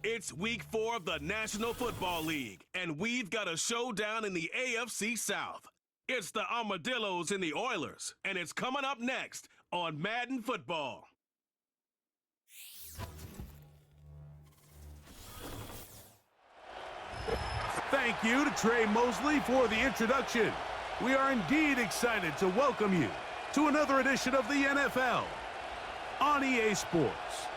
It's week 4 of the National Football League, and we've got a showdown in the AFC South. It's the Armadillos and the Oilers, and it's coming up next on Madden Football. Thank you to Trey Mosley for the introduction. We are indeed excited to welcome you to another edition of the NFL on EA Sports.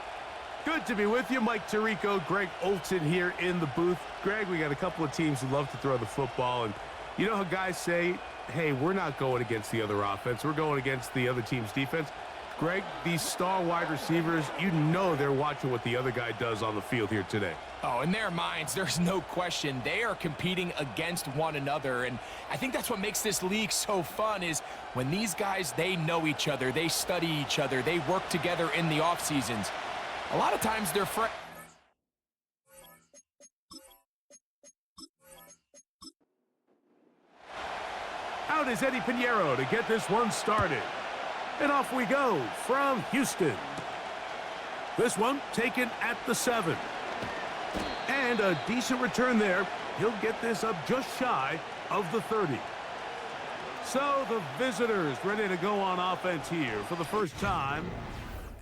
Good to be with you. Mike Tirico, Greg Olson here in the booth. Greg, we got a couple of teams who love to throw the football, and you know how guys say, hey, we're not going against the other offense. We're going against the other team's defense. Greg, these star wide receivers, you know they're watching what the other guy does on the field here today. Oh, in their minds, there's no question. They are competing against one another, and I think that's what makes this league so fun is when these guys, they know each other, they study each other, they work together in the off seasons. A lot of times they're Out is Eddie Pinheiro to get this one started. And off we go from Houston. This one taken at the 7. And a decent return there. He'll get this up just shy of the 30. So the visitors ready to go on offense here for the first time.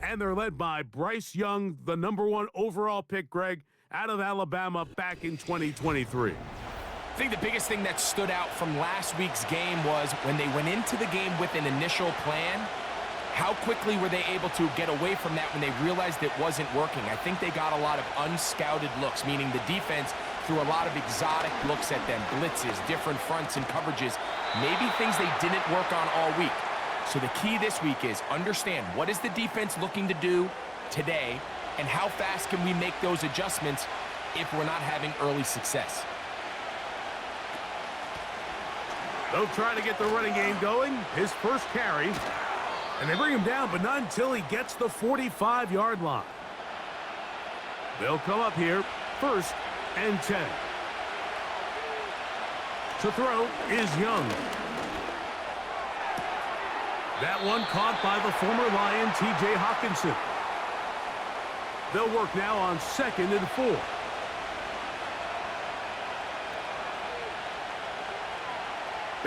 And they're led by Bryce Young, the #1 overall pick, Greg, out of Alabama back in 2023. I think the biggest thing that stood out from last week's game was when they went into the game with an initial plan, how quickly were they able to get away from that when they realized it wasn't working? I think they got a lot of unscouted looks, meaning the defense threw a lot of exotic looks at them, blitzes, different fronts and coverages, maybe things they didn't work on all week. So the key this week is understand what is the defense looking to do today and how fast can we make those adjustments if we're not having early success. They'll try to get the running game going. His first carry. And they bring him down, but not until he gets the 45-yard line. They'll come up here, 1st and 10. To throw is Young. That one caught by the former Lion, T.J. Hawkinson. They'll work now on 2nd and 4.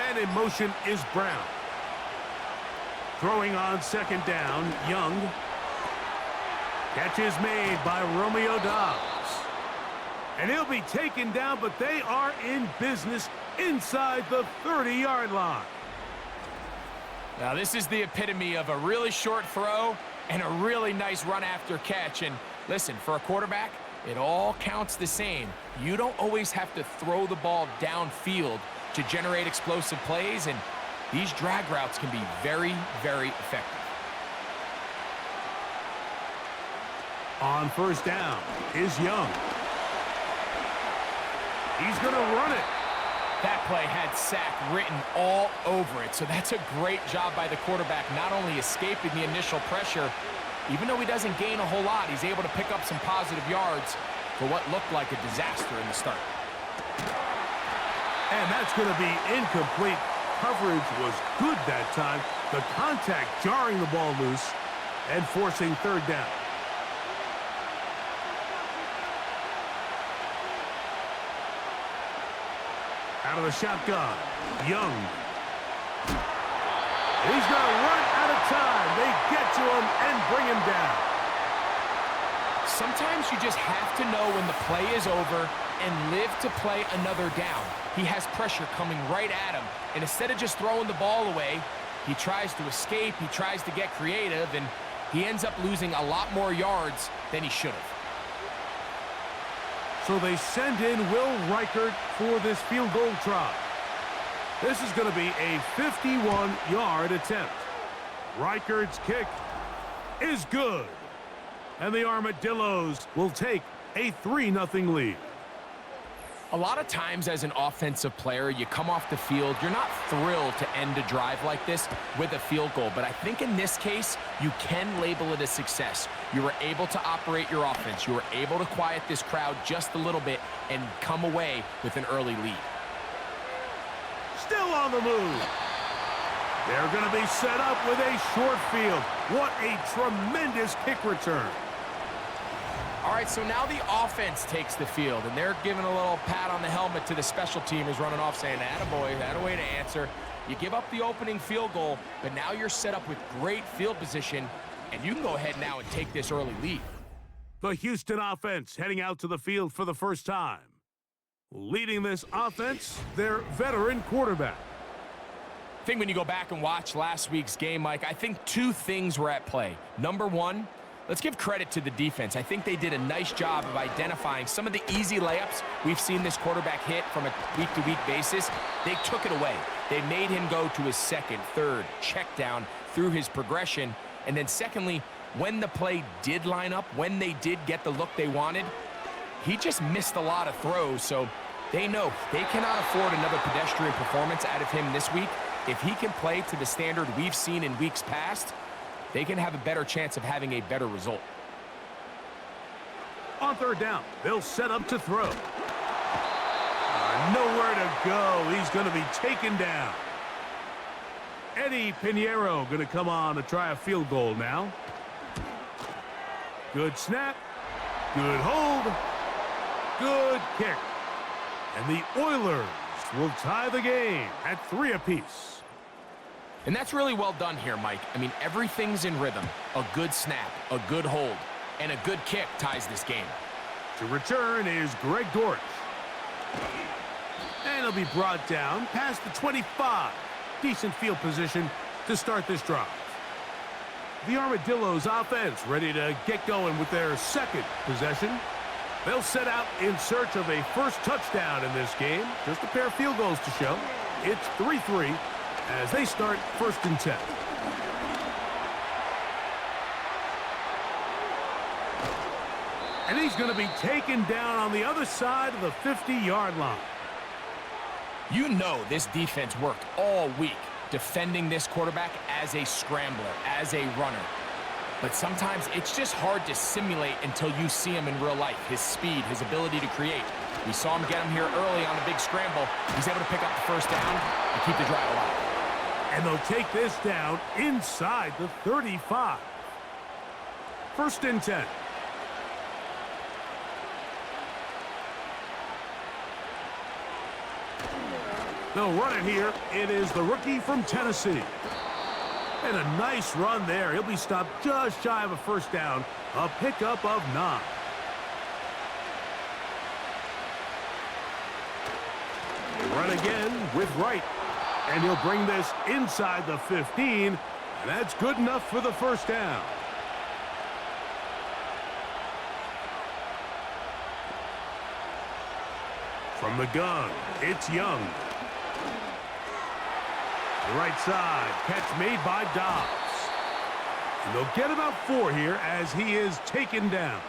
And in motion is Brown. Throwing on 2nd down, Young. Catch is made by Romeo Doubs. And he'll be taken down, but they are in business inside the 30-yard line. Now, this is the epitome of a really short throw and a really nice run after catch. And listen, for a quarterback, it all counts the same. You don't always have to throw the ball downfield to generate explosive plays, and these drag routes can be very, very effective. On 1st down is Young. He's going to run it. That play had sack written all over it, so that's a great job by the quarterback, not only escaping the initial pressure, even though he doesn't gain a whole lot, he's able to pick up some positive yards for what looked like a disaster in the start. And that's going to be incomplete. Coverage was good that time. The contact jarring the ball loose and forcing 3rd down. Out of the shotgun, Young. He's going to run out of time. They get to him and bring him down. Sometimes you just have to know when the play is over and live to play another down. He has pressure coming right at him, and instead of just throwing the ball away, he tries to escape, he tries to get creative, and he ends up losing a lot more yards than he should have. So they send in Will Reichert for this field goal try. This is going to be a 51-yard attempt. Reichert's kick is good. And the Armadillos will take a 3-0 lead. A lot of times as an offensive player, you come off the field, you're not thrilled to end a drive like this with a field goal. But I think in this case, you can label it a success. You were able to operate your offense. You were able to quiet this crowd just a little bit and come away with an early lead. Still on the move. They're going to be set up with a short field. What a tremendous kick return. All right, so now the offense takes the field, and they're giving a little pat on the helmet to the special teamers running off, saying, attaboy, attaboy to answer. You give up the opening field goal, but now you're set up with great field position, and you can go ahead now and take this early lead. The Houston offense heading out to the field for the first time. Leading this offense, their veteran quarterback. I think when you go back and watch last week's game, Mike, I think two things were at play. Number one, let's give credit to the defense. I think they did a nice job of identifying some of the easy layups we've seen this quarterback hit from a week-to-week basis. They took it away. They made him go to his second, third check down through his progression. And then secondly, when the play did line up, when they did get the look they wanted, he just missed a lot of throws. So they know they cannot afford another pedestrian performance out of him this week. If he can play to the standard we've seen in weeks past, they can have a better chance of having a better result. On third down, they'll set up to throw. Nowhere to go. He's going to be taken down. Eddie Pinheiro going to come on to try a field goal now. Good snap. Good hold. Good kick. And the Oilers will tie the game at 3 apiece. And that's really well done here, Mike. I mean, everything's in rhythm. A good snap, a good hold, and a good kick ties this game. To return is Greg Dortch. And he'll be brought down past the 25. Decent field position to start this drive. The Armadillos offense ready to get going with their second possession. They'll set out in search of a first touchdown in this game. Just a pair of field goals to show. It's 3-3 as they start 1st and 10. And he's going to be taken down on the other side of the 50-yard line. You know this defense worked all week defending this quarterback as a scrambler, as a runner. But sometimes it's just hard to simulate until you see him in real life. His speed, his ability to create. We saw him get him here early on a big scramble. He's able to pick up the first down and keep the drive alive. And they'll take this down inside the 35. 1st and 10. They'll run it here. It is the rookie from Tennessee. And a nice run there. He'll be stopped just shy of a first down. A pickup of 9. Run again with Wright. And he'll bring this inside the 15. And that's good enough for the first down. From the gun, it's Young. The right side, catch made by Dobbs. And they'll get about 4 here as he is taken down.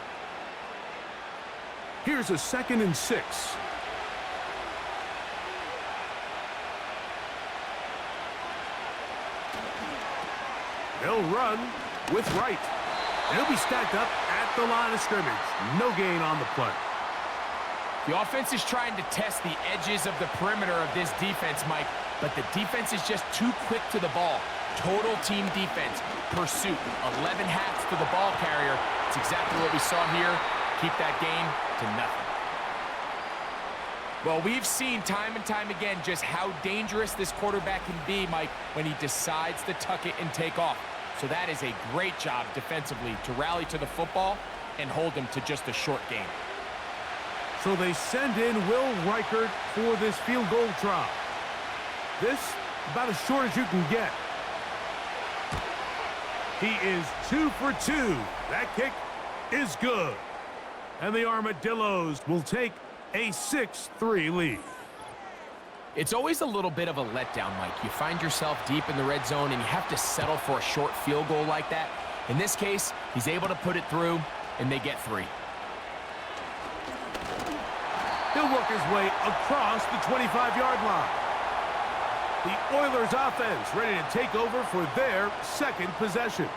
Here's a 2nd and 6. They'll run with Wright. And he'll be stacked up at the line of scrimmage. No gain on the play. The offense is trying to test the edges of the perimeter of this defense, Mike, but the defense is just too quick to the ball. Total team defense, pursuit, 11 hats to the ball carrier. It's exactly what we saw here. Keep that game to nothing. Well, we've seen time and time again just how dangerous this quarterback can be, Mike, when he decides to tuck it and take off. So that is a great job defensively to rally to the football and hold him to just a short game. So they send in Will Reichert for this field goal try. This, about as short as you can get. He is 2 for 2. That kick is good. And the Armadillos will take a 6-3 lead. It's always a little bit of a letdown, Mike. You find yourself deep in the red zone and you have to settle for a short field goal like that. In this case, he's able to put it through, and they get 3. He'll work his way across the 25-yard line. The Oilers offense ready to take over for their second possession.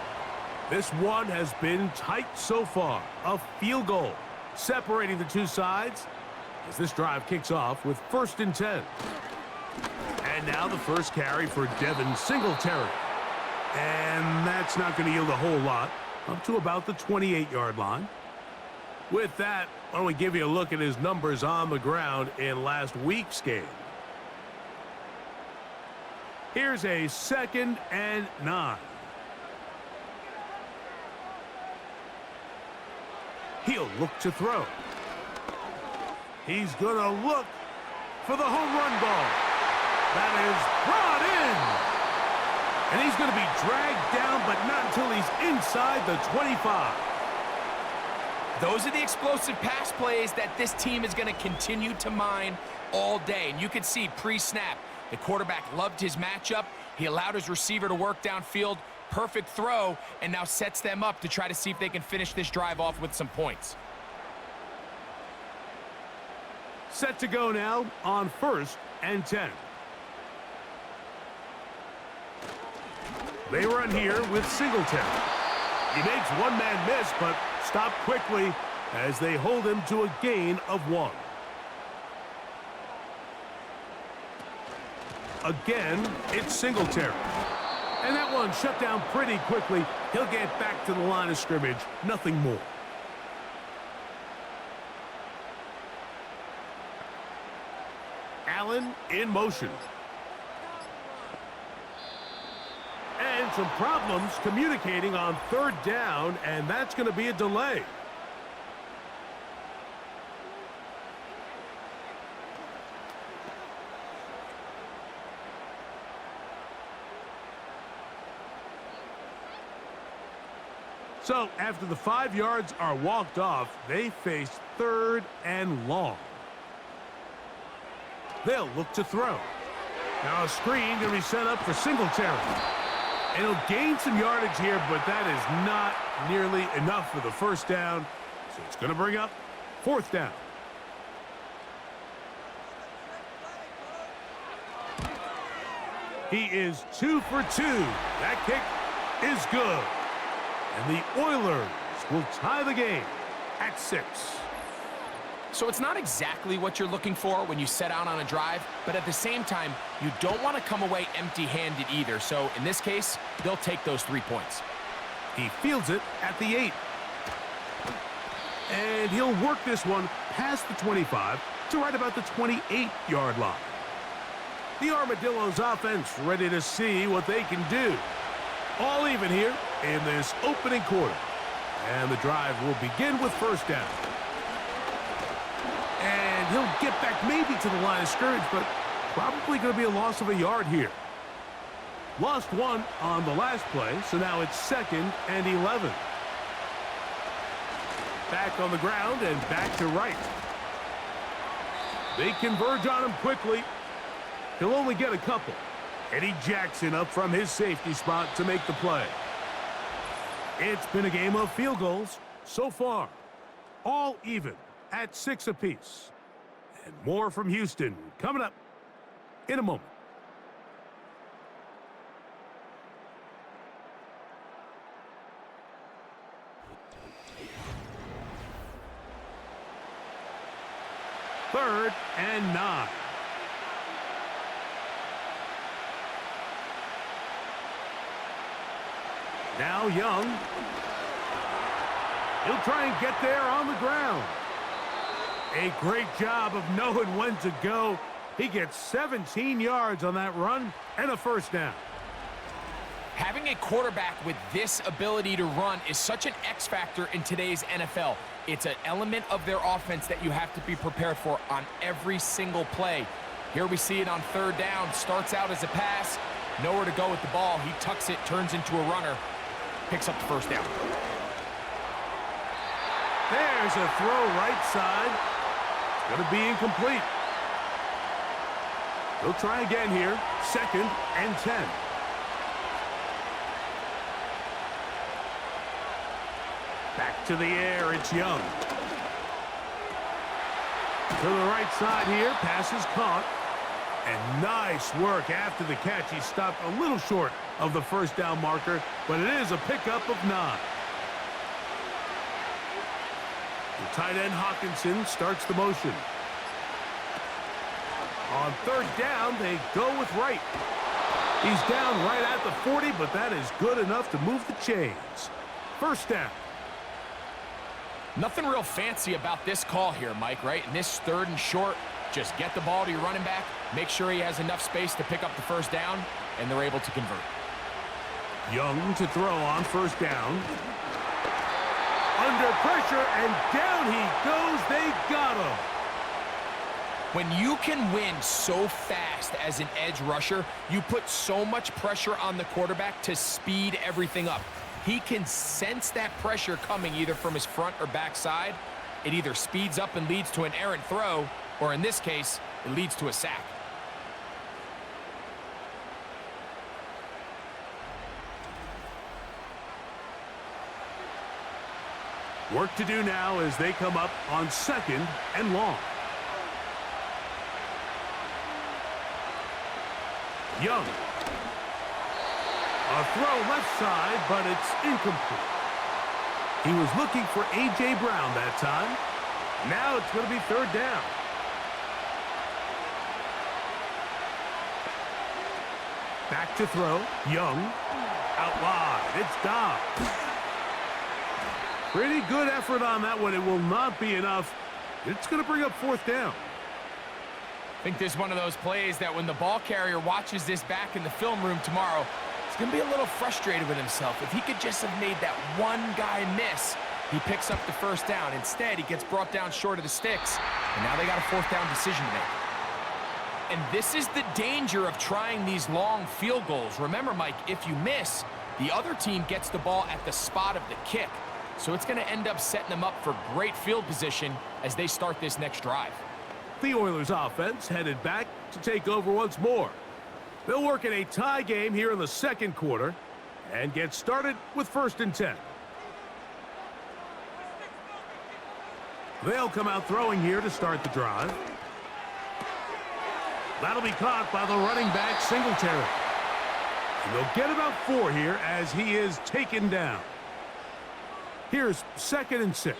This one has been tight so far. A field goal separating the two sides as this drive kicks off with 1st and 10. And now the first carry for Devin Singletary. And that's not going to yield a whole lot. Up to about the 28-yard line. With that, why don't we give you a look at his numbers on the ground in last week's game. Here's a 2nd and 9. He'll look to throw. He's going to look for the home run ball. That is brought in. And he's going to be dragged down, but not until he's inside the 25. Those are the explosive pass plays that this team is going to continue to mine all day. And you can see pre-snap, the quarterback loved his matchup. He allowed his receiver to work downfield. Perfect throw, and now sets them up to try to see if they can finish this drive off with some points. Set to go now on 1st and 10. They run here with Singletary. He makes one man miss, but stopped quickly as they hold him to a gain of 1. Again, it's Singletary. And that one shut down pretty quickly. He'll get back to the line of scrimmage. Nothing more. Allen in motion. And some problems communicating on 3rd down, and that's going to be a delay. So, after the 5 yards are walked off, they face 3rd and long. They'll look to throw. Now a screen going to be set up for Singletary. And he'll gain some yardage here, but that is not nearly enough for the 1st down. So it's going to bring up 4th down. He is 2 for 2. That kick is good. And the Oilers will tie the game at 6. So it's not exactly what you're looking for when you set out on a drive, but at the same time, you don't want to come away empty-handed either. So in this case, they'll take those 3 points. He fields it at the 8. And he'll work this one past the 25 to right about the 28-yard line. The Armadillos offense ready to see what they can do. All even here in this opening quarter. And the drive will begin with 1st down. And he'll get back maybe to the line of scrimmage, but probably going to be a loss of a yard here. Lost 1 on the last play, so now it's 2nd and 11. Back on the ground and back to right. They converge on him quickly. He'll only get a couple. Eddie Jackson up from his safety spot to make the play. It's been a game of field goals so far. All even at 6 apiece. And more from Houston coming up in a moment. Third and 9. Now Young. He'll try and get there on the ground. A great job of knowing when to go. He gets 17 yards on that run and a 1st down. Having a quarterback with this ability to run is such an X factor in today's NFL. It's an element of their offense that you have to be prepared for on every single play. Here we see it on 3rd down. Starts out as a pass. Nowhere to go with the ball. He tucks it, turns into a runner. Picks up the 1st down. There's a throw right side. It's going to be incomplete. He'll try again here. 2nd and 10. Back to the air, it's Young. To the right side here, pass is caught. And nice work after the catch. He stopped a little short of the 1st down marker, but it is a pickup of 9. The tight end Hawkinson starts the motion. On 3rd down, they go with Wright. He's down right at the 40, but that is good enough to move the chains. 1st down. Nothing real fancy about this call here, Mike, right? In this 3rd and short, just get the ball to your running back, make sure he has enough space to pick up the first down, and they're able to convert. Young to throw on 1st down. Under pressure, and down he goes. They got him. When you can win so fast as an edge rusher, you put so much pressure on the quarterback to speed everything up. He can sense that pressure coming either from his front or back side. It either speeds up and leads to an errant throw, or in this case, it leads to a sack. Work to do now as they come up on 2nd and long. Young. A throw left side, but it's incomplete. He was looking for A.J. Brown that time. Now it's going to be 3rd down. Back to throw. Young. Out wide. It's Dobbs. Pretty good effort on that one. It will not be enough. It's going to bring up 4th down. I think this is one of those plays that when the ball carrier watches this back in the film room tomorrow, he's going to be a little frustrated with himself. If he could just have made that one guy miss, he picks up the 1st down. Instead, he gets brought down short of the sticks, and now they got a 4th down decision to make. And this is the danger of trying these long field goals. Remember, Mike, if you miss, the other team gets the ball at the spot of the kick. So it's going to end up setting them up for great field position as they start this next drive. The Oilers offense headed back to take over once more. They'll work in a tie game here in the 2nd quarter and get started with 1st and 10. They'll come out throwing here to start the drive. That'll be caught by the running back, Singletary. And they'll get about 4 here as he is taken down. Here's 2nd and 6.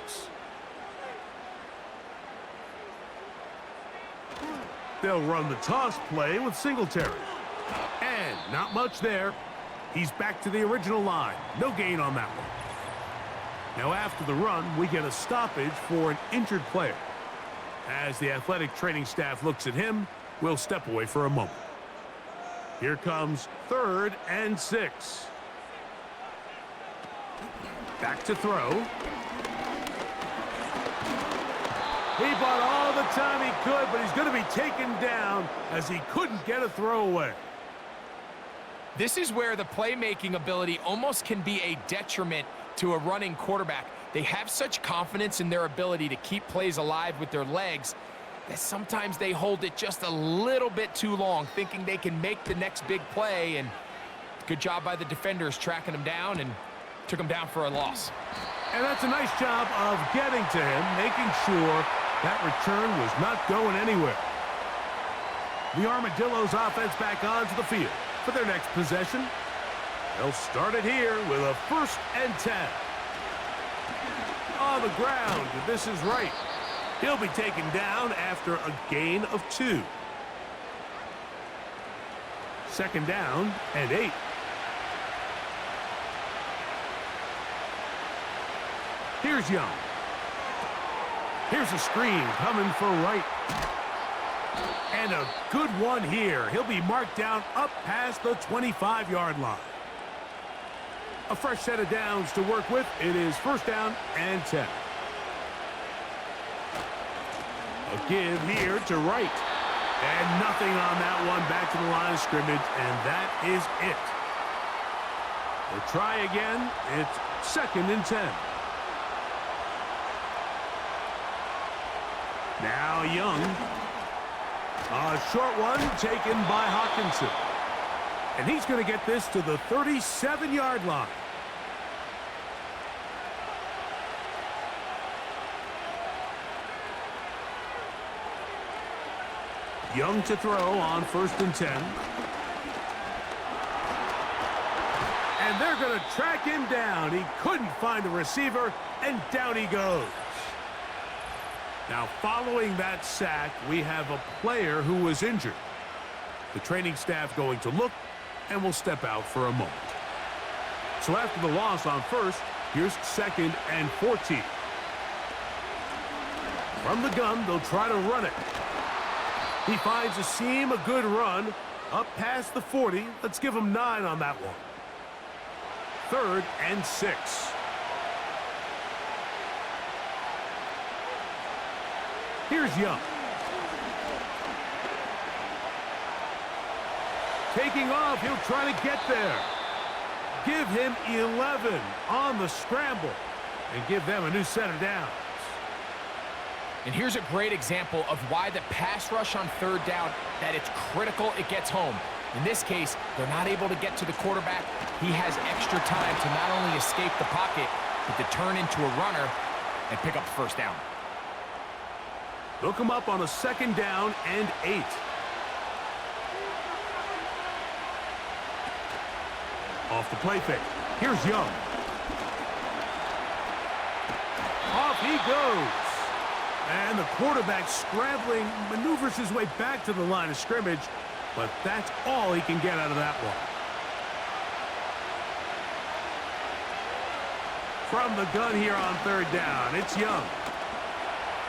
They'll run the toss play with Singletary. And not much there. He's back to the original line. No gain on that one. Now after the run, we get a stoppage for an injured player. As the athletic training staff looks at him, we'll step away for a moment. Here comes 3rd and 6. Back to throw. He bought all the time he could, but he's going to be taken down as he couldn't get a throw away. This is where the playmaking ability almost can be a detriment to a running quarterback. They have such confidence in their ability to keep plays alive with their legs that sometimes they hold it just a little bit too long, thinking they can make the next big play, and good job by the defenders tracking him down and took him down for a loss. And that's a nice job of getting to him, making sure that return was not going anywhere. The Armadillos offense back onto the field for their next possession. They'll start it here with a 1st and 10. On the ground, this is right. He'll be taken down after a gain of 2. 2nd down and 8. Here's Young. Here's a screen coming for right. And a good one here. He'll be marked down up past the 25-yard line. A fresh set of downs to work with. It is 1st down and 10. A give here to right. And nothing on that one. Back to the line of scrimmage, and that is it. They'll try again. It's 2nd and 10. Now Young. A short one taken by Hawkinson. And he's going to get this to the 37-yard line. Young to throw on 1st and 10. And they're going to track him down. He couldn't find the receiver, and down he goes. Now, following that sack, we have a player who was injured. The training staff going to look and will step out for a moment. So after the loss on 1st, here's 2nd and 14. From the gun, they'll try to run it. He finds a seam, a good run. Up past the 40. Let's give him 9 on that one. 3rd and 6. Here's Young. Taking off, he'll try to get there. Give him 11 on the scramble and give them a new set of downs. And here's a great example of why the pass rush on 3rd down, that it's critical it gets home. In this case, they're not able to get to the quarterback. He has extra time to not only escape the pocket, but to turn into a runner and pick up the 1st down. They'll come up on a 2nd down and 8. Off the play fake. Here's Young. Off he goes. And the quarterback scrambling, maneuvers his way back to the line of scrimmage, but that's all he can get out of that one. From the gun here on 3rd down, it's Young.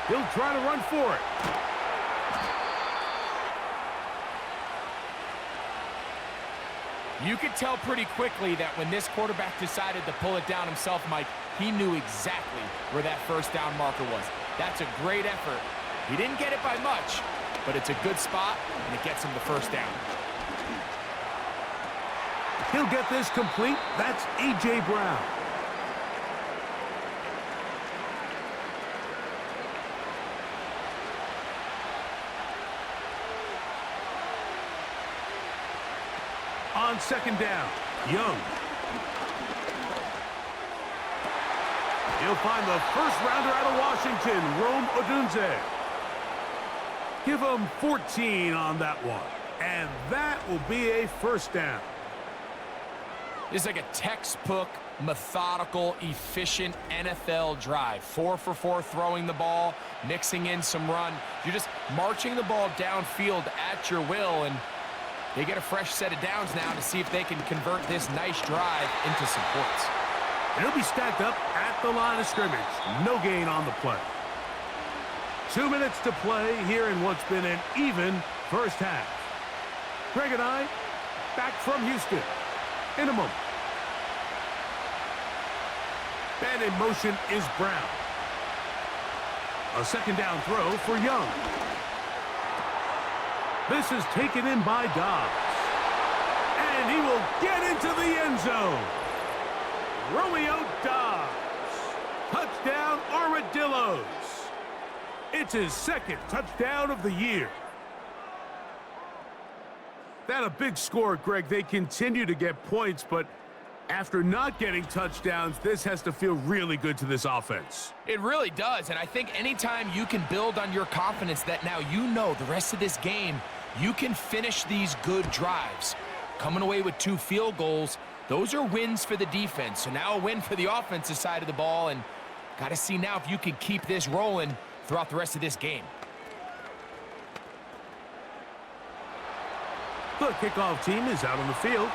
He'll try to run for it. You could tell pretty quickly that when this quarterback decided to pull it down himself, Mike, he knew exactly where that 1st down marker was. That's a great effort. He didn't get it by much, but it's a good spot, and it gets him the 1st down. He'll get this complete. That's A.J. Brown. On 2nd down, Young. He'll find the 1st rounder out of Washington, Rome Odunze. Give him 14 on that one. And that will be a 1st down. This is like a textbook, methodical, efficient NFL drive. 4 for 4 throwing the ball, mixing in some run. You're just marching the ball downfield at your will, and they get a fresh set of downs now to see if they can convert this nice drive into some points. And he'll be stacked up at the line of scrimmage. No gain on the play. 2 minutes to play here in what's been an even 1st half. Greg and I, back from Houston in a moment. And in motion is Brown. A 2nd down throw for Young. This is taken in by Dobbs. And he will get into the end zone. Romeo Dobbs. Touchdown, Armadillos. It's his 2nd touchdown of the year. That a big score, Greg. They continue to get points, but after not getting touchdowns, this has to feel really good to this offense. It really does, and I think anytime you can build on your confidence that now you know the rest of this game, you can finish these good drives. Coming away with 2 field goals, those are wins for the defense. So now a win for the offensive side of the ball, and got to see now if you can keep this rolling throughout the rest of this game. The kickoff team is out on the field,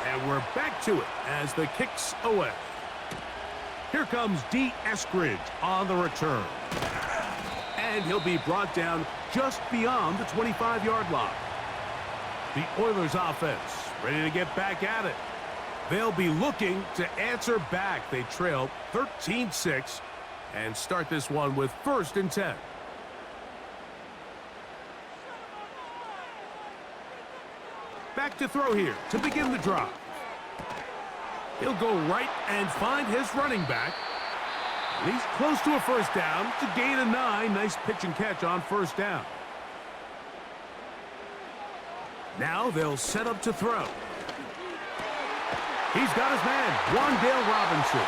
and we're back to it as the kick's away. Here comes D. Eskridge on the return. And he'll be brought down just beyond the 25-yard line. The Oilers offense ready to get back at it. They'll be looking to answer back. They trail 13-6 and start this one with 1st and 10. Back to throw here to begin the drive. He'll go right and find his running back. And he's close to a 1st down to gain a 9. Nice pitch and catch on 1st down. Now they'll set up to throw. He's got his man, Wandale Robinson.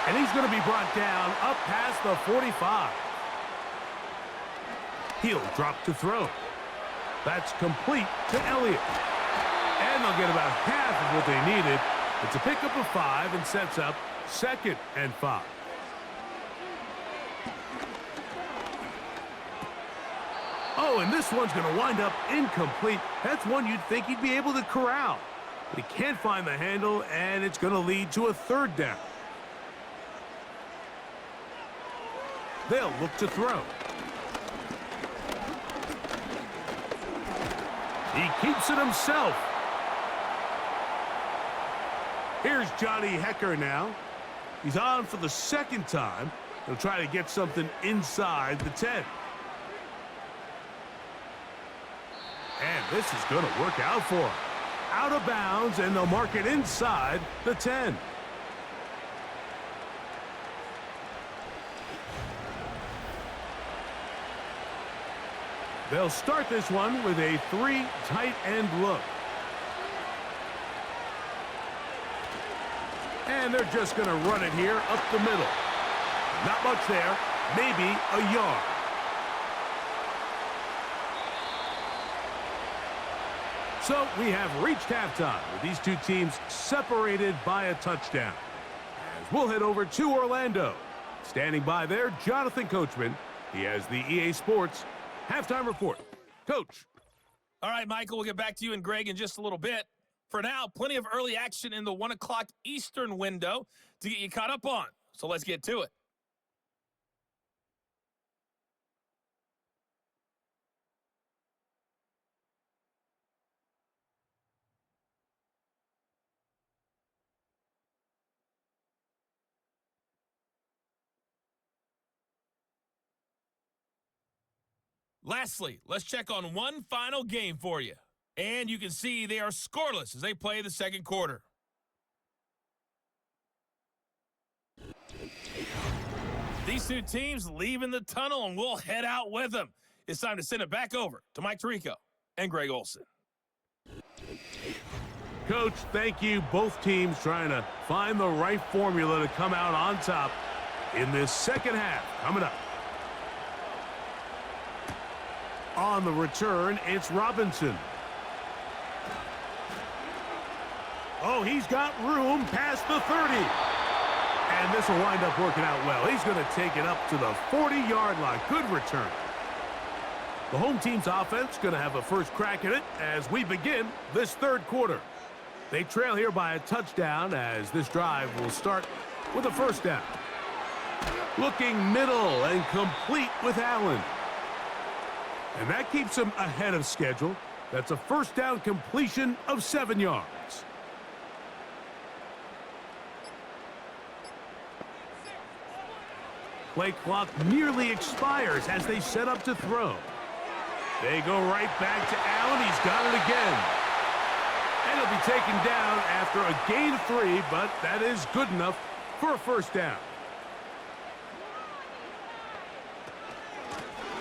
And he's going to be brought down up past the 45. He'll drop to throw. That's complete to Elliott. And they'll get about half of what they needed. It's a pickup of 5 and sets up 2nd and 5. Oh, and this one's going to wind up incomplete. That's one you'd think he'd be able to corral. But he can't find the handle, and it's going to lead to a 3rd down. They'll look to throw. He keeps it himself. Here's Johnny Hecker now. He's on for the second time. He'll try to get something inside the 10. And this is going to work out for him. Out of bounds, and they'll mark it inside the 10. They'll start this one with a 3 tight end look. And they're just going to run it here up the middle. Not much there, maybe a yard. So we have reached halftime with these two teams separated by a touchdown. As we'll head over to Orlando. Standing by there, Jonathan Coachman. He has the EA Sports halftime report. Coach. All right, Michael, we'll get back to you and Greg in just a little bit. For now, plenty of early action in the 1 o'clock Eastern window to get you caught up on. So let's get to it. Lastly, let's check on one final game for you. And you can see they are scoreless as they play the second quarter. These two teams leaving the tunnel, and we'll head out with them. It's time to send it back over to Mike Tirico and Greg Olson. Coach, thank you. Both teams trying to find the right formula to come out on top in this second half. Coming up. On the return, it's Robinson. Oh, he's got room past the 30. And this will wind up working out well. He's going to take it up to the 40-yard line. Good return. The home team's offense going to have a first crack at it as we begin this third quarter. They trail here by a touchdown as this drive will start with a first down. Looking middle and complete with Allen. And that keeps him ahead of schedule. That's a first down completion of 7 yards. Play clock nearly expires as they set up to throw. They go right back to Allen. He's got it again. And he'll be taken down after a gain of 3, but that is good enough for a first down.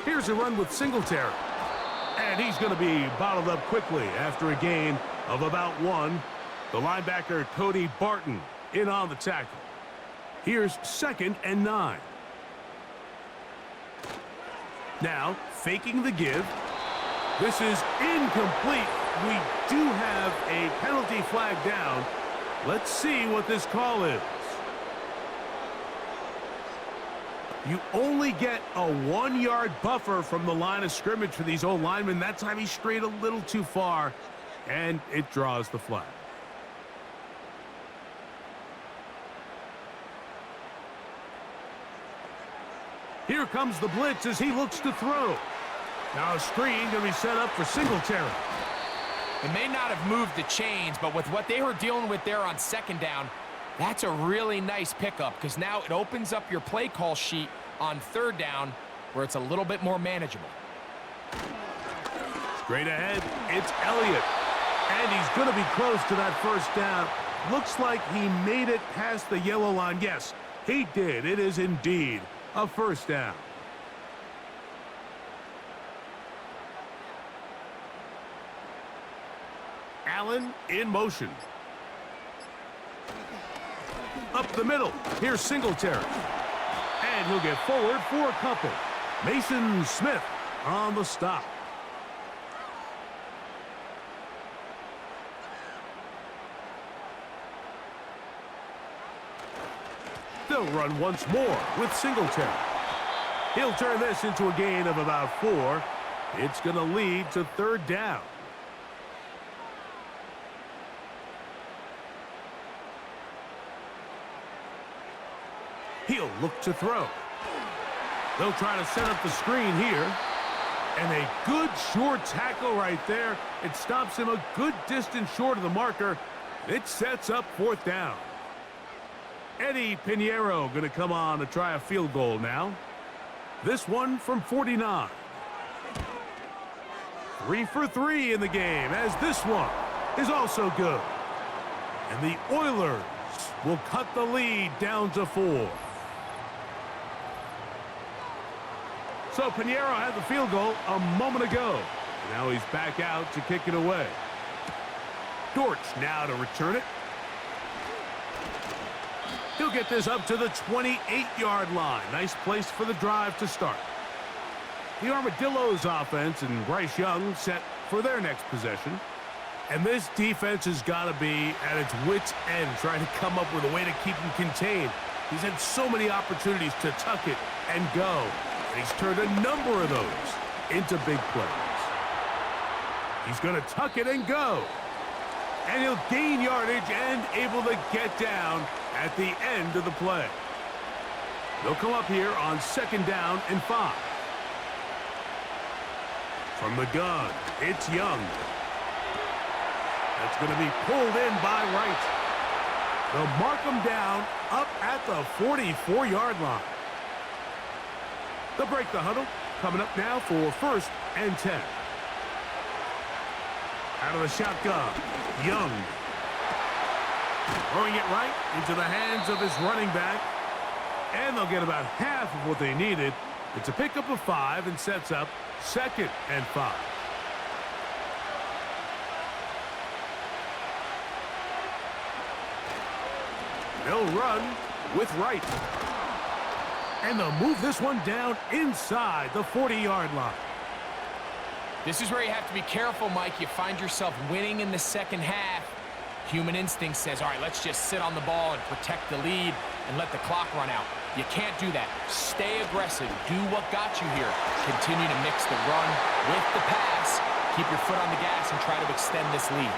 Here's a run with Singletary. And he's going to be bottled up quickly after a gain of about 1. The linebacker, Cody Barton, in on the tackle. Here's 2nd and 9. Now, faking the give. This is incomplete. We do have a penalty flag down. Let's see what this call is. You only get a 1-yard buffer from the line of scrimmage for these old linemen. That time he strayed a little too far, and it draws the flag. Here comes the blitz as he looks to throw. Now a screen going to be set up for Singletary. It may not have moved the chains, but with what they were dealing with there on second down, that's a really nice pickup because now it opens up your play call sheet on third down where it's a little bit more manageable. Straight ahead, it's Elliott. And he's going to be close to that first down. Looks like he made it past the yellow line. Yes, he did. It is indeed a first down. Allen in motion. Up the middle. Here's Singletary. And he'll get forward for a couple. Mason Smith on the stop. They'll run once more with Singletary. He'll turn this into a gain of about 4. It's going to lead to third down. He'll look to throw. They'll try to set up the screen here. And a good short tackle right there. It stops him a good distance short of the marker. It sets up 4th down. Eddie Pinheiro going to come on to try a field goal now. This one from 49. 3 for 3 in the game, as this one is also good. And the Oilers will cut the lead down to 4. So Pinheiro had the field goal a moment ago. Now he's back out to kick it away. Dortch now to return it. He'll get this up to the 28-yard line. Nice place for the drive to start. The Armadillos offense and Bryce Young set for their next possession. And this defense has got to be at its wits' end, trying to come up with a way to keep him contained. He's had so many opportunities to tuck it and go. And he's turned a number of those into big plays. He's going to tuck it and go. And he'll gain yardage and able to get down at the end of the play. They'll come up here on 2nd down and 5. From the gun, it's Young. That's going to be pulled in by Wright. They'll mark him down up at the 44-yard line. They'll break the huddle. Coming up now for 1st and 10. Out of the shotgun, Young. Throwing it right into the hands of his running back. And they'll get about half of what they needed. It's a pickup of 5 and sets up 2nd and 5. They'll run with Wright. And they'll move this one down inside the 40-yard line. This is where you have to be careful, Mike. You find yourself winning in the second half. Human instinct says, all right, let's just sit on the ball and protect the lead and let the clock run out. You can't do that. Stay aggressive. Do what got you here. Continue to mix the run with the pass. Keep your foot on the gas and try to extend this lead.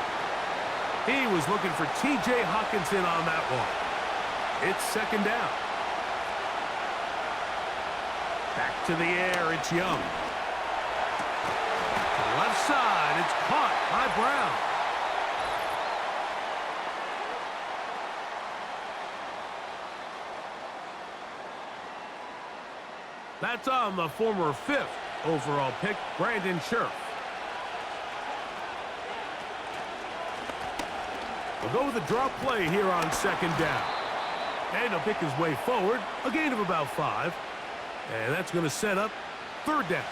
He was looking for T.J. Hawkinson on that one. It's 2nd down. Back to the air, it's Young. To the left side, it's caught by Brown. That's on the former 5th overall pick, Brandon Scherf. We'll go with a drop play here on 2nd down. And he'll pick his way forward, a gain of about 5. And that's going to set up 3rd down.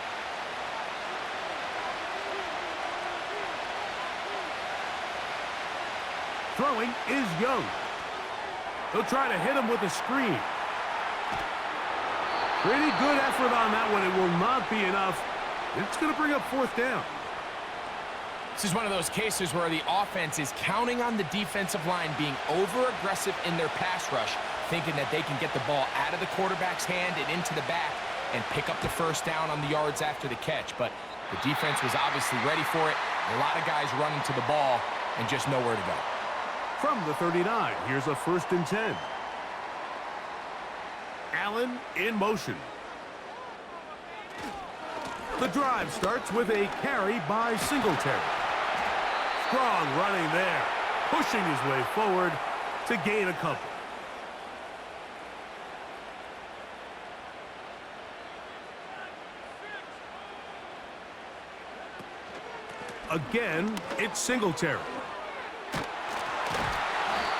Throwing is Young. He'll try to hit him with a screen. Pretty good effort on that one. It will not be enough. It's going to bring up 4th down. This is one of those cases where the offense is counting on the defensive line being over-aggressive in their pass rush, thinking that they can get the ball out of the quarterback's hand and into the back and pick up the 1st down on the yards after the catch. But the defense was obviously ready for it. A lot of guys running to the ball and just nowhere to go. From the 39, here's a 1st and 10. Allen in motion. The drive starts with a carry by Singletary. Strong running there, pushing his way forward to gain a couple. Again, it's Singletary.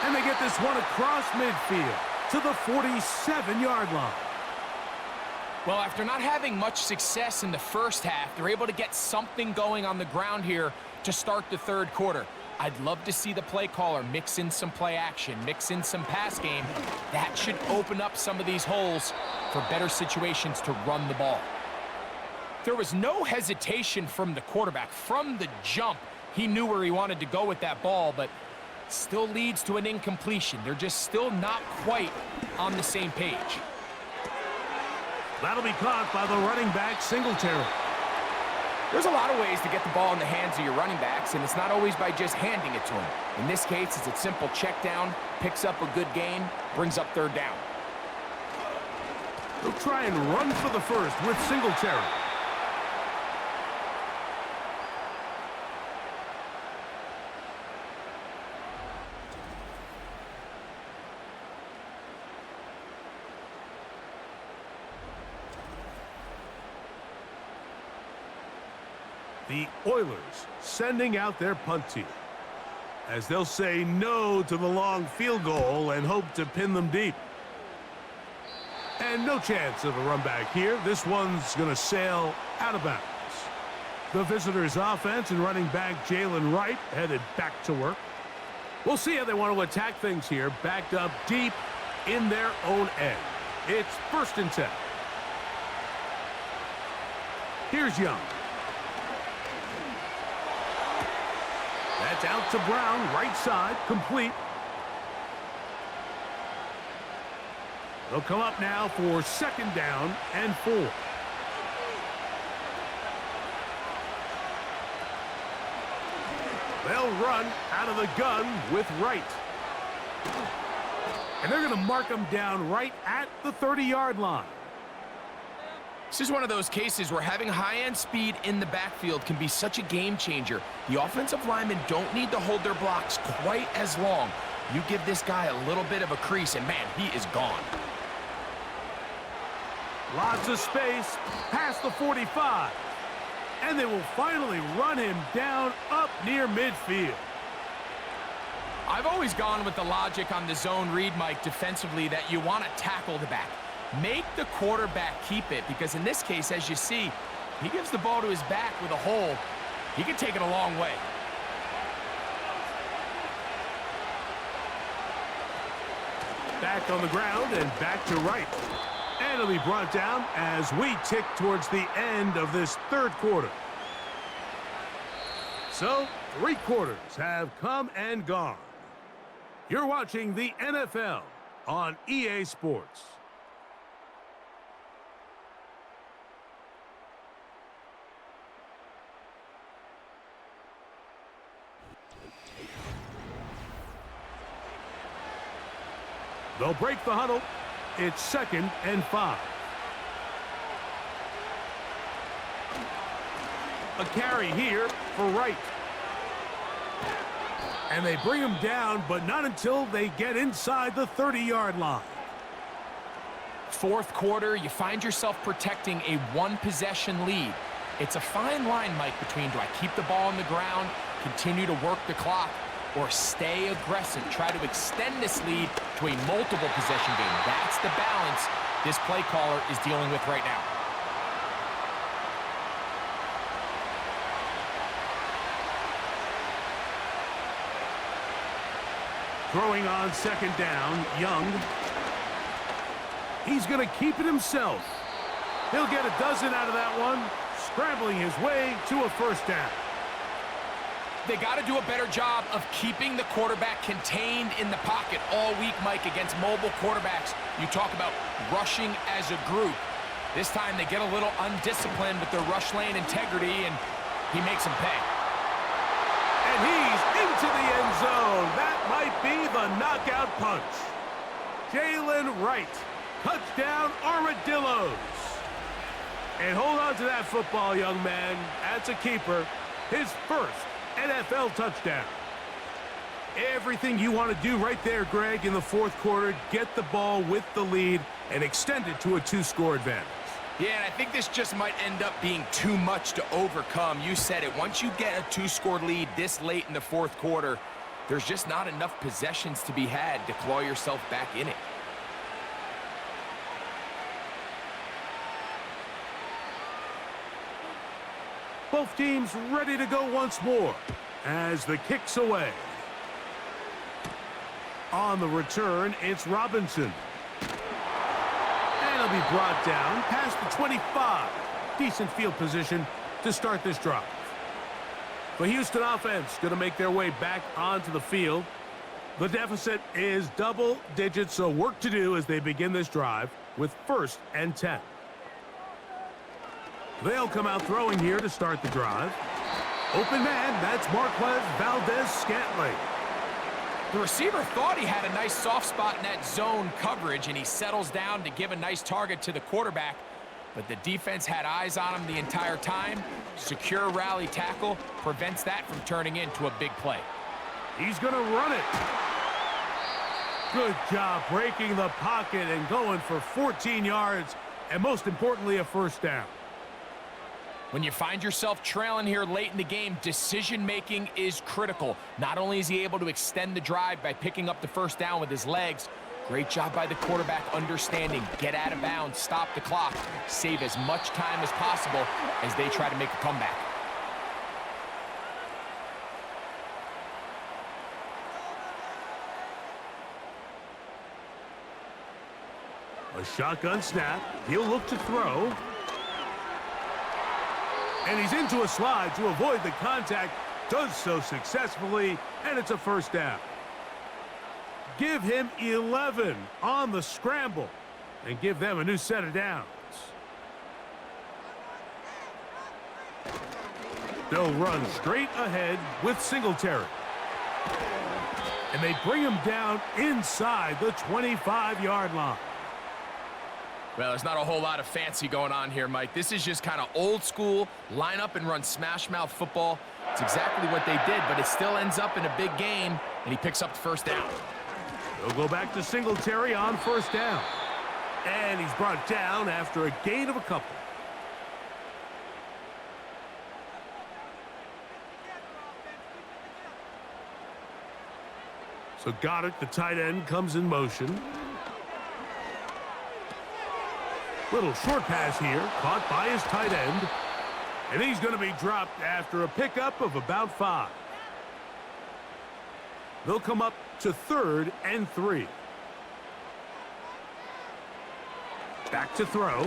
And they get this one across midfield to the 47-yard line. Well, after not having much success in the first half, they're able to get something going on the ground here to start the 3rd quarter. I'd love to see the play caller mix in some play action, mix in some pass game. That should open up some of these holes for better situations to run the ball. There was no hesitation from the quarterback. From the jump, he knew where he wanted to go with that ball, but still leads to an incompletion. They're just still not quite on the same page. That'll be caught by the running back, Singletary. There's a lot of ways to get the ball in the hands of your running backs, and it's not always by just handing it to them. In this case, it's a simple check down, picks up a good gain, brings up 3rd down. They'll try and run for the first with Singletary. The Oilers sending out their punt team, as they'll say no to the long field goal and hope to pin them deep. And no chance of a run back here. This one's going to sail out of bounds. The visitors' offense and running back Jalen Wright headed back to work. We'll see how they want to attack things here, backed up deep in their own end. It's 1st and 10. Here's Young. That's out to Brown, right side, complete. They'll come up now for 2nd down and 4. They'll run out of the gun with Wright. And they're going to mark him down right at the 30-yard line. This is one of those cases where having high-end speed in the backfield can be such a game changer. The offensive linemen don't need to hold their blocks quite as long. You give this guy a little bit of a crease, and man, he is gone. Lots of space past the 45. And they will finally run him down up near midfield. I've always gone with the logic on the zone read, Mike, defensively, that you want to tackle the back. Make the quarterback keep it, because in this case, as you see, he gives the ball to his back with a hole. He can take it a long way. Back on the ground and back to Wright. And it'll be brought down as we tick towards the end of this 3rd quarter. So, 3 quarters have come and gone. You're watching the NFL on EA Sports. They'll break the huddle. It's 2nd and 5. A carry here for Wright. And they bring him down, but not until they get inside the 30-yard line. 4th quarter, you find yourself protecting a 1-possession lead. It's a fine line, Mike, between do I keep the ball on the ground, continue to work the clock, or stay aggressive, try to extend this lead to a multiple possession game. That's the balance this play caller is dealing with right now. Throwing on 2nd down, Young. He's going to keep it himself. He'll get a dozen out of that one, scrambling his way to a 1st down. They got to do a better job of keeping the quarterback contained in the pocket all week, Mike, against mobile quarterbacks. You talk about rushing as a group. This time they get a little undisciplined with their rush lane integrity, and he makes them pay. And he's into the end zone. That might be the knockout punch. Jalen Wright. Touchdown, Armadillos. And hold on to that football, young man. That's a keeper. His 1st NFL touchdown. Everything you want to do right there, Greg, in the 4th quarter. Get the ball with the lead and extend it to a 2-score advantage. Yeah, and I think this just might end up being too much to overcome. You said it. Once you get a 2-score lead this late in the 4th quarter, there's just not enough possessions to be had to claw yourself back in it. Both teams ready to go once more as the kick's away. On the return, it's Robinson. And he'll be brought down past the 25. Decent field position to start this drive. The Houston offense going to make their way back onto the field. The deficit is double digits, so work to do as they begin this drive with 1st and 10. They'll come out throwing here to start the drive. Open man, that's Marquez Valdez-Scantling. The receiver thought he had a nice soft spot in that zone coverage, and he settles down to give a nice target to the quarterback. But the defense had eyes on him the entire time. Secure rally tackle prevents that from turning into a big play. He's going to run it. Good job breaking the pocket and going for 14 yards, and most importantly, a first down. When you find yourself trailing here late in the game, decision-making is critical. Not only is he able to extend the drive by picking up the first down with his legs, great job by the quarterback understanding, get out of bounds, stop the clock, save as much time as possible as they try to make a comeback. A shotgun snap. He'll look to throw. And he's into a slide to avoid the contact. Does so successfully, and it's a first down. Give him 11 on the scramble and give them a new set of downs. They'll run straight ahead with Singletary. And they bring him down inside the 25-yard line. Well, there's not a whole lot of fancy going on here, Mike. This is just kind of old school, line up and run smash mouth football. It's exactly what they did, but it still ends up in a big game, and he picks up the first down. They'll go back to Singletary on first down. And he's brought down after a gain of a couple. So Goddard, the tight end, comes in motion. Little short pass here, caught by his tight end. And he's going to be dropped after a pickup of about 5. They'll come up to 3rd and 3. Back to throw.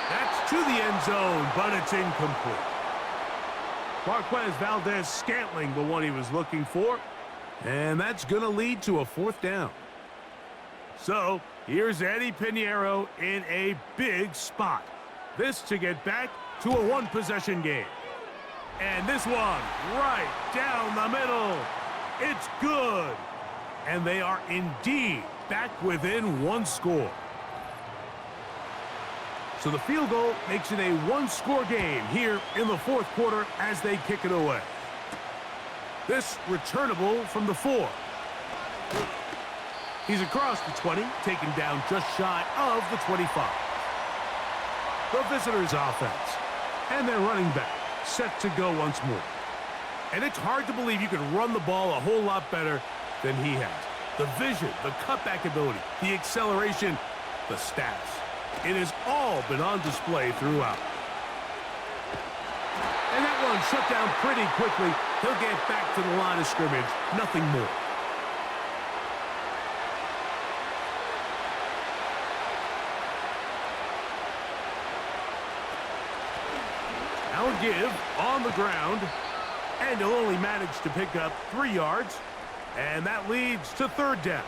That's to the end zone, but it's incomplete. Marquez Valdez-Scantling, the one he was looking for. And that's going to lead to a 4th down. So, here's Eddie Pinheiro in a big spot. This to get back to a one-possession game. And this one right down the middle. It's good. And they are indeed back within 1 score. So the field goal makes it a 1-score game here in the 4th quarter as they kick it away. This returnable from the 4. He's across the 20, taken down just shy of the 25. The visitors' offense. And their running back set to go once more. And it's hard to believe you can run the ball a whole lot better than he has. The vision, the cutback ability, the acceleration, the stats. It has all been on display throughout. And that one shut down pretty quickly. He'll get back to the line of scrimmage. Nothing more. Now a give on the ground. And he'll only manage to pick up 3 yards. And that leads to 3rd down.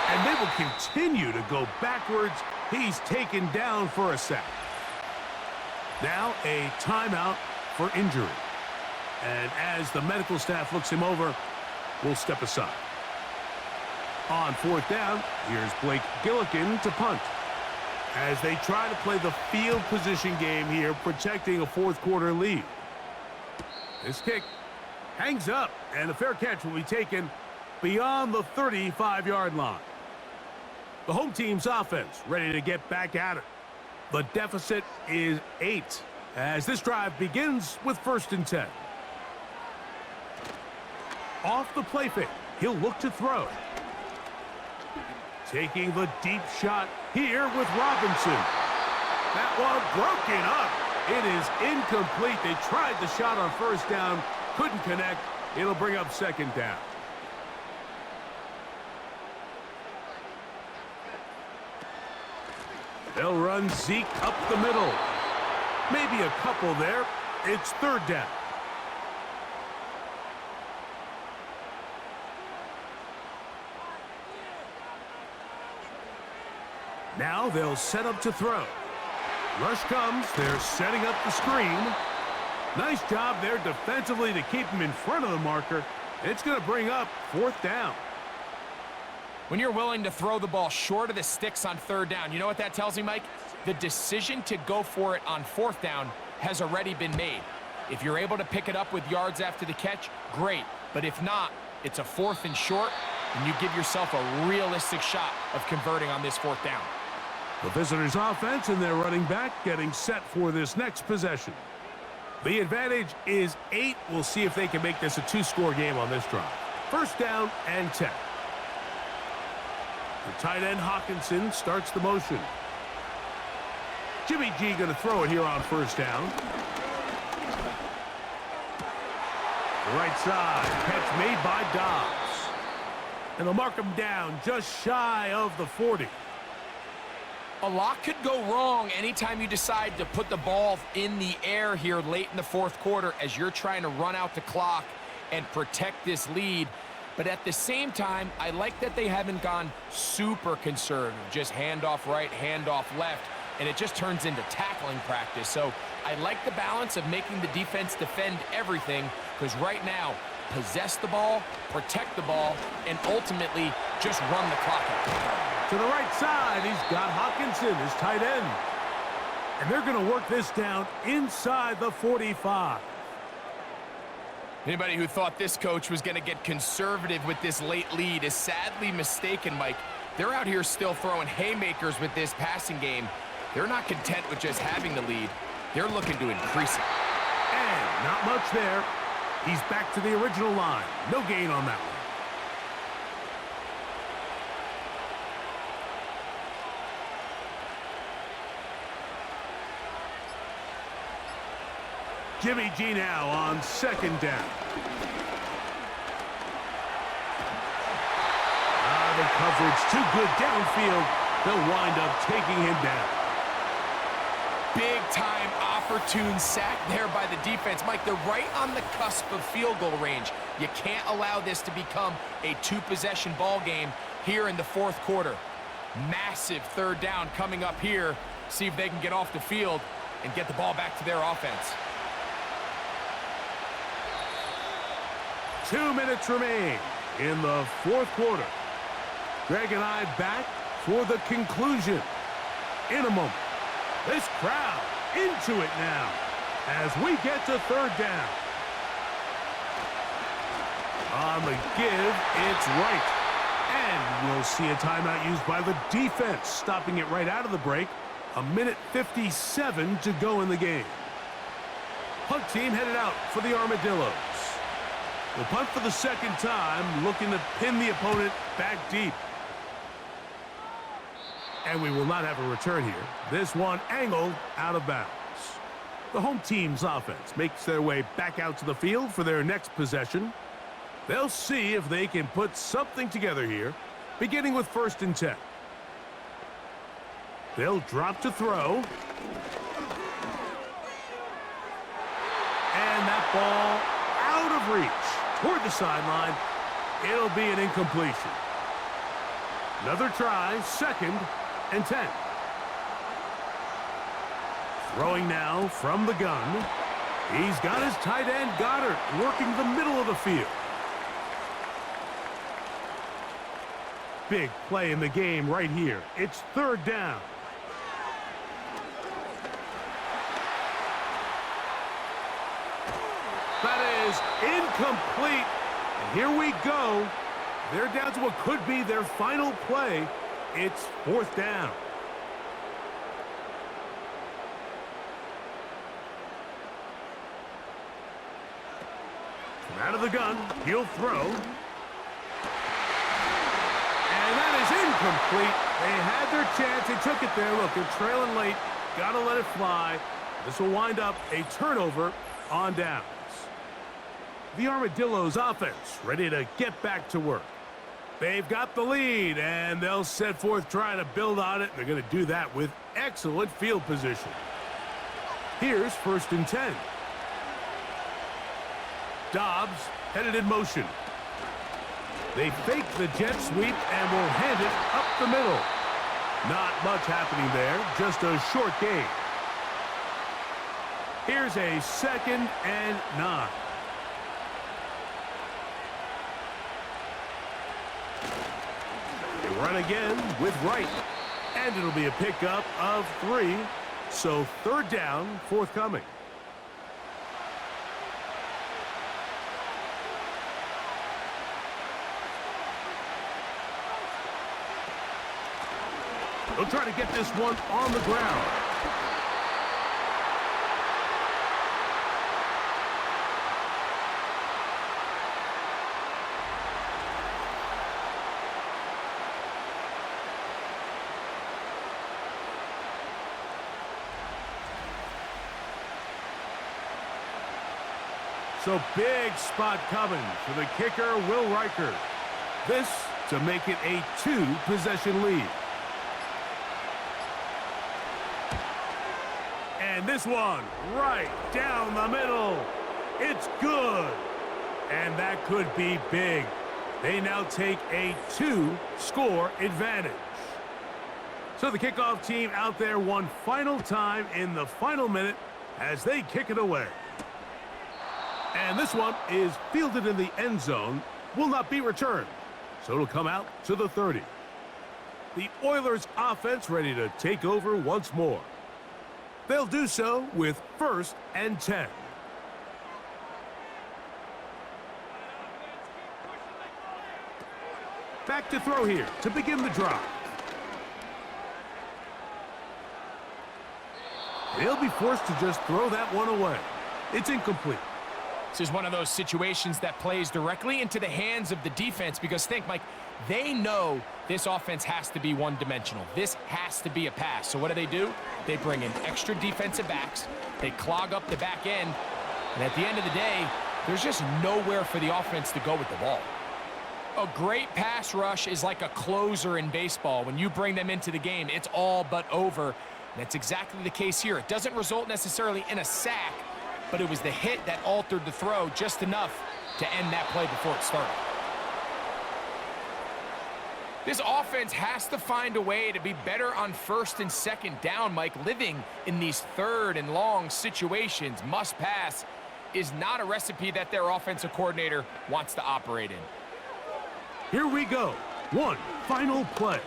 And they will continue to go backwards. He's taken down for a sack. Now a timeout for injury. And as the medical staff looks him over, we'll step aside. On 4th down, here's Blake Gillikin to punt. As they try to play the field position game here, protecting a 4th quarter lead. This kick hangs up, and a fair catch will be taken beyond the 35-yard line. The home team's offense ready to get back at it. The deficit is 8 as this drive begins with 1st and 10. Off the play fake, he'll look to throw. Taking the deep shot here with Robinson. That one broken up. It is incomplete. They tried the shot on 1st down, couldn't connect. It'll bring up 2nd down. They'll run Zeke up the middle. Maybe a couple there. It's 3rd down. Now they'll set up to throw. Rush comes. They're setting up the screen. Nice job there defensively to keep him in front of the marker. It's going to bring up 4th down. When you're willing to throw the ball short of the sticks on 3rd down, you know what that tells me, Mike? The decision to go for it on 4th down has already been made. If you're able to pick it up with yards after the catch, great. But if not, it's a 4th and short, and you give yourself a realistic shot of converting on this 4th down. The visitors' offense and their running back getting set for this next possession. The advantage is 8. We'll see if they can make this a 2-score game on this drive. 1st down and 10. The tight end Hawkinson starts the motion. Jimmy G going to throw it here on 1st down. The right side, catch made by Dobbs. And they'll mark him down just shy of the 40. A lot could go wrong anytime you decide to put the ball in the air here late in the 4th quarter as you're trying to run out the clock and protect this lead. But at the same time, I like that they haven't gone super conservative, just handoff right, handoff left, and it just turns into tackling practice. So I like the balance of making the defense defend everything, because right now, possess the ball, protect the ball, and ultimately just run the clock out. To the right side, he's got Hawkinson, his tight end. And they're going to work this down inside the 45. Anybody who thought this coach was going to get conservative with this late lead is sadly mistaken, Mike. They're out here still throwing haymakers with this passing game. They're not content with just having the lead. They're looking to increase it. And not much there. He's back to the original line. No gain on that one. Jimmy G now on 2nd down. The coverage too good downfield. They'll wind up taking him down. Big-time opportune sack there by the defense. Mike, they're right on the cusp of field goal range. You can't allow this to become a 2-possession ball game here in the 4th quarter. Massive 3rd down coming up here. See if they can get off the field and get the ball back to their offense. 2 minutes remain in the 4th quarter. Greg and I back for the conclusion in a moment. This crowd into it now as we get to 3rd down. On the give, it's right. And we'll see a timeout used by the defense, stopping it right out of the break. 1:57 to go in the game. Punt team headed out for the Armadillos. We'll punt for the 2nd time, looking to pin the opponent back deep. And we will not have a return here. This one angled out of bounds. The home team's offense makes their way back out to the field for their next possession. They'll see if they can put something together here, beginning with 1st and 10. They'll drop to throw. And that ball out of reach toward the sideline. It'll be an incompletion. Another try, 2nd and 10. Throwing now from the gun. He's got his tight end, Goddard, working the middle of the field. Big play in the game right here. It's 3rd down. That is incomplete. And here we go. They're down to what could be their final play. It's 4th down. From out of the gun, he'll throw. And that is incomplete. They had their chance. They took it there. Look, they're trailing late. Got to let it fly. This will wind up a turnover on downs. The Armadillos offense ready to get back to work. They've got the lead, and they'll set forth trying to build on it. They're going to do that with excellent field position. Here's 1st and 10. Dobbs headed in motion. They fake the jet sweep and will hand it up the middle. Not much happening there, just a short game. Here's a 2nd and 9. They run again with Wright. And it'll be a pickup of 3. So 3rd down, forthcoming. They'll try to get this one on the ground. So big spot coming for the kicker, Will Riker. This to make it a 2-possession lead. And this one right down the middle. It's good. And that could be big. They now take a 2-score advantage. So the kickoff team out there one final time in the final minute as they kick it away. And this one is fielded in the end zone, will not be returned. So it'll come out to the 30. The Oilers offense ready to take over once more. They'll do so with 1st and 10. Back to throw here to begin the drive. They'll be forced to just throw that one away. It's incomplete. This is one of those situations that plays directly into the hands of the defense because think, Mike, they know this offense has to be one-dimensional. This has to be a pass. So what do? They bring in extra defensive backs. They clog up the back end. And at the end of the day, there's just nowhere for the offense to go with the ball. A great pass rush is like a closer in baseball. When you bring them into the game, it's all but over. And that's exactly the case here. It doesn't result necessarily in a sack, but it was the hit that altered the throw just enough to end that play before it started. This offense has to find a way to be better on 1st and 2nd down, Mike. Living in these 3rd and long situations, must pass, is not a recipe that their offensive coordinator wants to operate in. Here we go. One final play.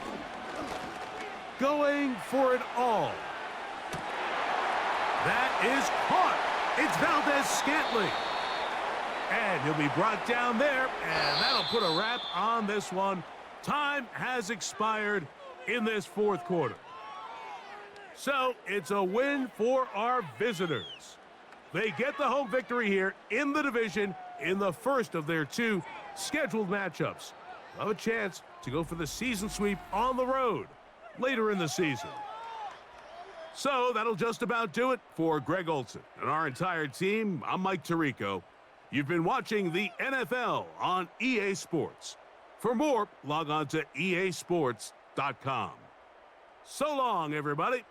Going for it all. That is caught. It's Valdez-Scantling. And he'll be brought down there, and that'll put a wrap on this one. Time has expired in this 4th quarter. So it's a win for our visitors. They get the home victory here in the division in the first of their 2 scheduled matchups. They'll have a chance to go for the season sweep on the road later in the season. So that'll just about do it for Greg Olson and our entire team. I'm Mike Tirico. You've been watching the NFL on EA Sports. For more, log on to easports.com. So long, everybody.